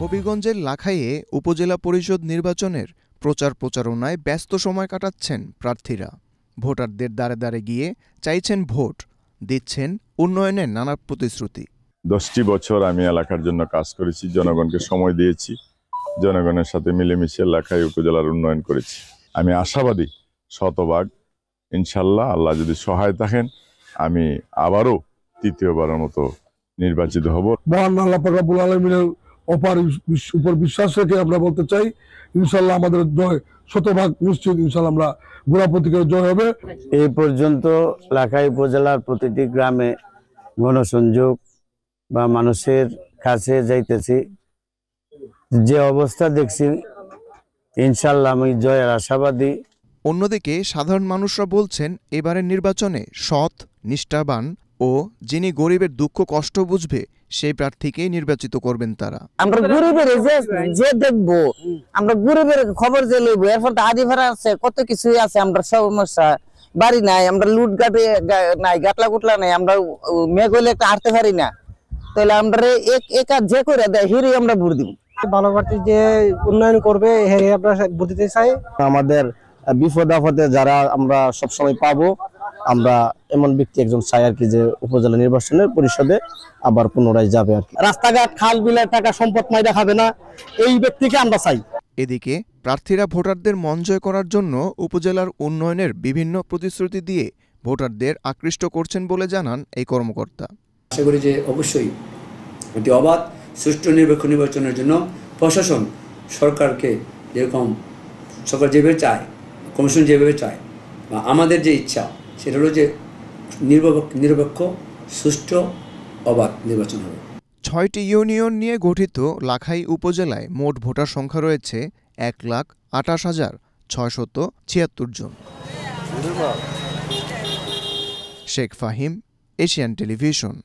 হবিগঞ্জের লাখাইয়ে উপজেলা পরিষদ নির্বাচনের প্রচার প্রচারণায় ব্যস্ত সময় কাটাচ্ছেন প্রার্থীরা। ভোটারদের দ্বারে দ্বারে গিয়ে চাইছেন ভোট, দিচ্ছেন উন্নয়নের নানা প্রতিশ্রুতি। 10টি বছর আমি এলাকার জন্য কাজ করেছি, জনগণকে সময় দিয়েছি, জনগণের সাথে মিলেমিশে লাখাই উপজেলার উন্নয়ন করেছি। আমি আশাবাদী শতভাগ ইনশাল্লাহ, আল্লাহ যদি সহায় থাকেন, আমি আবারও তৃতীয়বারের মতো নির্বাচিত হব। মহান আল্লাহ পাক রব্বুল আলামিনের উপর বিশ্বাস রেখে আমরা বলতে চাই, ইনশাল্লাহ আমাদের জয় শতভাগ নিশ্চিত। ইনশাল্লাহ আমরা গোড়াপতিকের জয় হবে। এই পর্যন্ত লাখাই উপজেলার প্রতিটি গ্রামে গণসংযোগ বা মানুষের কাছে যাইতেছি, যে অবস্থা দেখছি ইনশাল্লাহ আমি জয়ের আশাবাদী। অন্যদিকে সাধারণ মানুষরা বলছেন, এবারের নির্বাচনে সৎ, নিষ্ঠাবান ও যিনি গরিবের দুঃখ কষ্ট বুঝবে সেই প্রার্থীকেই নির্বাচিত করবেন তারা। আমরা গরিবের যে দেখবো, আমরা গরিবের খবর যে লইব, এরপর হাদি ভাড়া আছে, কত কিছুই আছে, আমরা সমস্যা, বাড়ি নাই, আমরা লুট গাটে নাই, গাটলা গুটলা নাই, আমরা মেঘ হইলে একটা হারতে পারি না, তাহলে আমরা একা যে করে দেয় হিরে আমরা ভোট দিব। ভালো প্রার্থী যে উন্নয়ন করবে হেরে আমরা ভোট দিতে চাই। আমাদের বিপদ আপদে যারা আমরা সবসময় পাবো, আমরা এমন ব্যক্তি একজন চাই আর কি, যে উপজেলা নির্বাচনের পরিষদে আবার পুনরায় যাবে আর কি। রাস্তাঘাট খাল বিলের টাকা সম্পদ মাইরা খাবে না, এই ব্যক্তিকে আমরা চাই। এদিকে প্রার্থীরা ভোটারদের মন জয় করার জন্য উপজেলার উন্নয়নের বিভিন্ন প্রতিশ্রুতি দিয়ে ভোটারদের আকৃষ্ট করছেন বলে জানান এই কর্মকর্তা। আশা করি যে অবশ্যই একটি অবাধ সুষ্ঠু নিরপেক্ষ নির্বাচনের জন্য প্রশাসন সরকারকে যেরকম সরকার যেভাবে চায়, কমিশন যেভাবে চায়, বা আমাদের যে ইচ্ছা সেটা হলো যে নিরপেক্ষ সুষ্ঠু অবাধ নির্বাচন হবে। 6টি ইউনিয়ন নিয়ে গঠিত লাখাই উপজেলায় মোট ভোটার সংখ্যা রয়েছে 1,28,676 জন। Sheikh Fahim, Asian television.